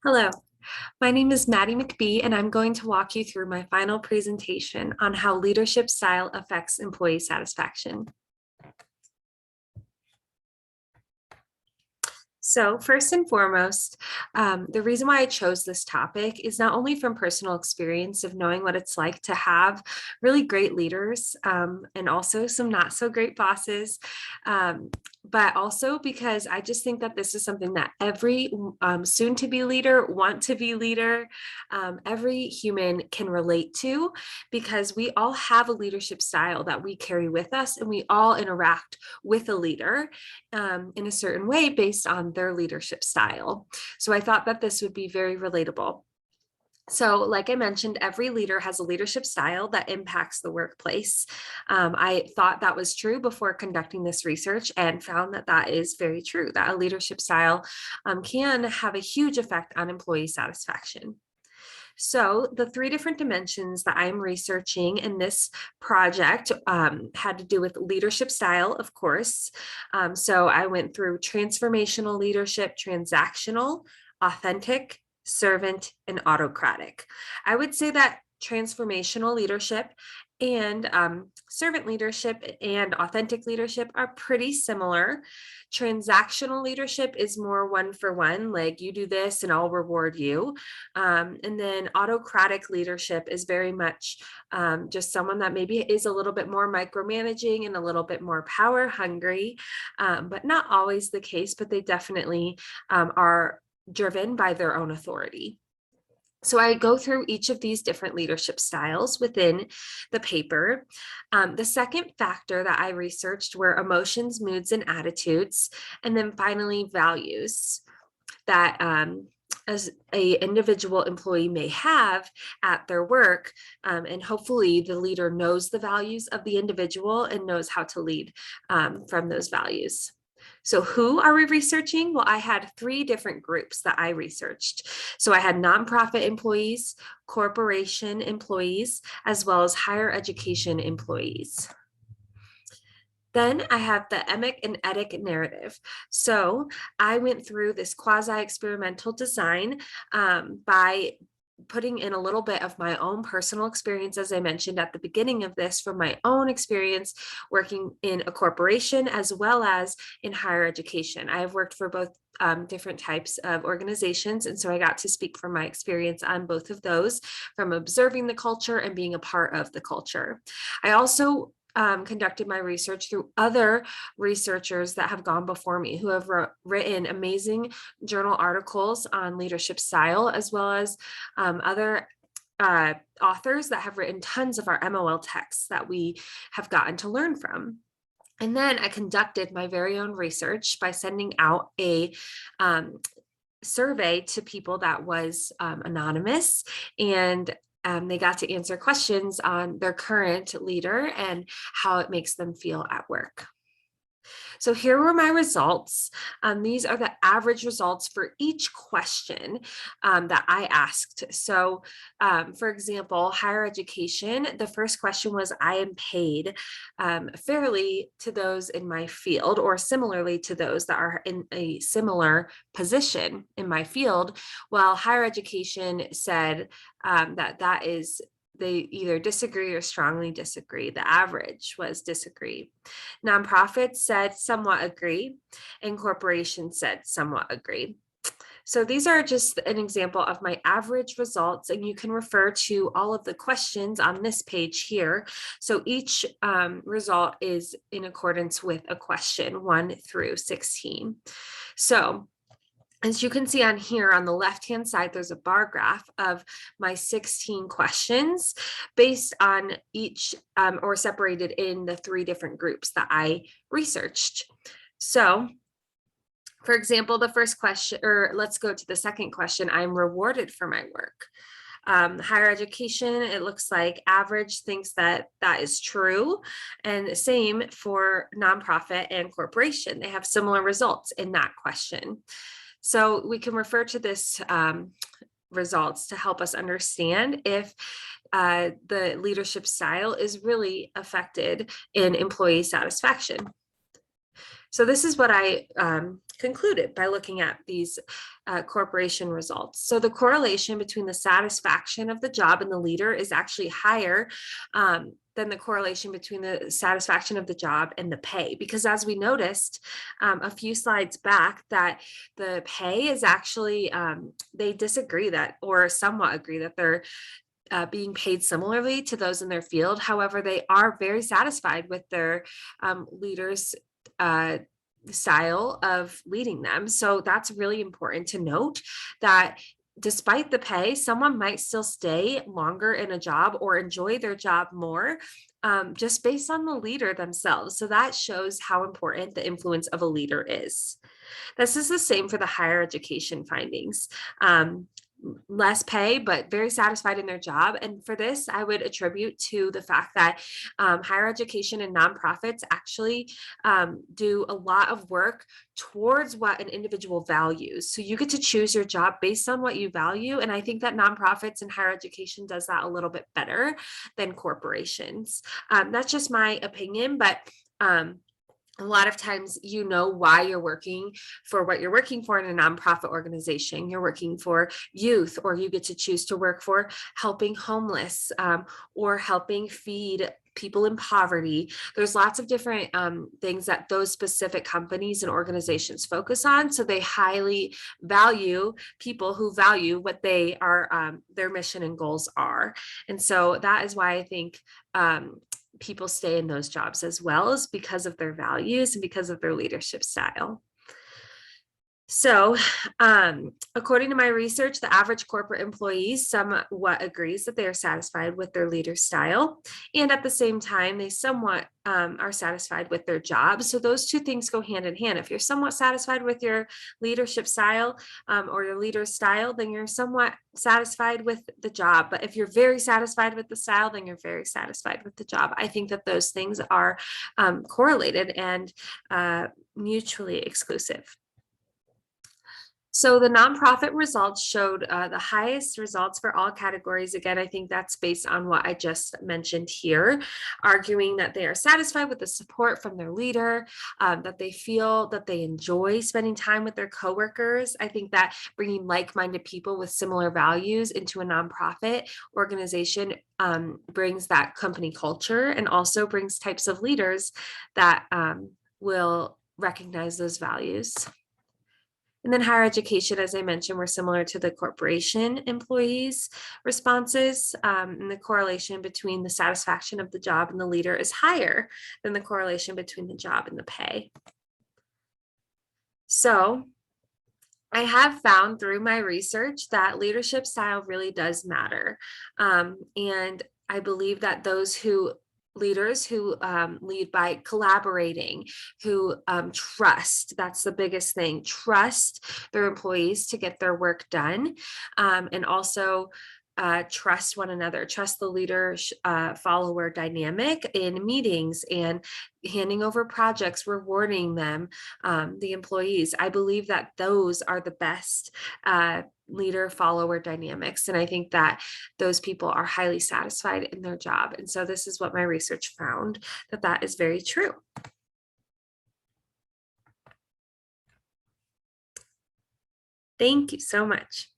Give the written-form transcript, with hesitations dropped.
Hello, my name is Maddie McBee, and I'm going to walk you through my final presentation on how leadership style affects employee satisfaction. So first and foremost, the reason why I chose this topic is not only from personal experience of knowing what it's like to have really great leaders and also some not so great bosses, but also because I just think that this is something that every soon to be leader, want to be leader, every human can relate to, because we all have a leadership style that we carry with us, and we all interact with a leader in a certain way based on their leadership style. So I thought that this would be very relatable. So, like I mentioned, every leader has a leadership style that impacts the workplace. I thought that was true before conducting this research and found that that is very true, that a leadership style can have a huge effect on employee satisfaction. So the three different dimensions that I'm researching in this project had to do with leadership style, of course. So I went through transformational leadership, transactional, authentic, servant, and autocratic. I would say that transformational leadership and servant leadership and authentic leadership are pretty similar. Transactional leadership is more one for one, like you do this and I'll reward you. And then autocratic leadership is very much just someone that maybe is a little bit more micromanaging and a little bit more power hungry, but not always the case, but they definitely are driven by their own authority. So I go through each of these different leadership styles within the paper. The second factor that I researched were emotions, moods, and attitudes, and then finally values that as a individual employee may have at their work, and hopefully the leader knows the values of the individual and knows how to lead from those values. So who are we researching? Well, I had three different groups that I researched. So I had nonprofit employees, corporation employees, as well as higher education employees. Then I have the emic and etic narrative. So I went through this quasi-experimental design by putting in a little bit of my own personal experience, as I mentioned at the beginning of this, from my own experience working in a corporation as well as in higher education. I have worked for both different types of organizations, and so I got to speak from my experience on both of those, from observing the culture and being a part of the culture. I also conducted my research through other researchers that have gone before me who have written amazing journal articles on leadership style, as well as other authors that have written tons of our MOL texts that we have gotten to learn from. And then I conducted my very own research by sending out a survey to people that was anonymous, and they got to answer questions on their current leader and how it makes them feel at work. So here were my results. These are the average results for each question that I asked. So for example, higher education, the first question was, I am paid fairly to those in my field, or similarly to those that are in a similar position in my field, while higher education said that is, they either disagree or strongly disagree. The average was disagree. Nonprofits said somewhat agree, and corporations said somewhat agree. So these are just an example of my average results, and you can refer to all of the questions on this page here. So each result is in accordance with a question 1 through 16. So as you can see on here on the left-hand side, there's a bar graph of my 16 questions based on each or separated in the three different groups that I researched. So for example, the first question, or let's go to the second question, I'm rewarded for my work. Higher education, it looks like average thinks that that is true, and same for nonprofit and corporation. They have similar results in that question. So we can refer to this results to help us understand if the leadership style is really affected in employee satisfaction. So this is what I concluded by looking at these corporation results. So the correlation between the satisfaction of the job and the leader is actually higher than the correlation between the satisfaction of the job and the pay. Because as we noticed a few slides back, that the pay is actually, they disagree that, or somewhat agree that they're being paid similarly to those in their field. However, they are very satisfied with their leaders' style of leading them. So that's really important to note, that despite the pay, someone might still stay longer in a job or enjoy their job more, just based on the leader themselves. So that shows how important the influence of a leader is. This is the same for the higher education findings. Less pay, but very satisfied in their job. And for this, I would attribute to the fact that higher education and nonprofits actually do a lot of work towards what an individual values. So you get to choose your job based on what you value. And I think that nonprofits and higher education does that a little bit better than corporations. That's just my opinion, but a lot of times, you know why you're working for what you're working for in a nonprofit organization. You're working for youth, or you get to choose to work for helping homeless or helping feed people in poverty. There's lots of different things that those specific companies and organizations focus on. So they highly value people who value what they are, their mission and goals are. And so that is why I think people stay in those jobs as well, as because of their values and because of their leadership style. So according to my research, the average corporate employee somewhat agrees that they are satisfied with their leader style. And at the same time, they somewhat are satisfied with their job. So those two things go hand in hand. If you're somewhat satisfied with your leadership style or your leader style, then you're somewhat satisfied with the job. But if you're very satisfied with the style, then you're very satisfied with the job. I think that those things are correlated and mutually exclusive. So the nonprofit results showed the highest results for all categories. Again, I think that's based on what I just mentioned here, arguing that they are satisfied with the support from their leader, that they feel that they enjoy spending time with their coworkers. I think that bringing like-minded people with similar values into a nonprofit organization brings that company culture, and also brings types of leaders that will recognize those values. And then higher education, as I mentioned, were similar to the corporation employees' responses. And the correlation between the satisfaction of the job and the leader is higher than the correlation between the job and the pay. So I have found through my research that leadership style really does matter. And I believe that leaders who lead by collaborating, who trust, that's the biggest thing, trust their employees to get their work done, and also trust one another, trust the leader follower dynamic in meetings and handing over projects, rewarding them, the employees. I believe that those are the best leader follower dynamics. And I think that those people are highly satisfied in their job. And so this is what my research found, that is very true. Thank you so much.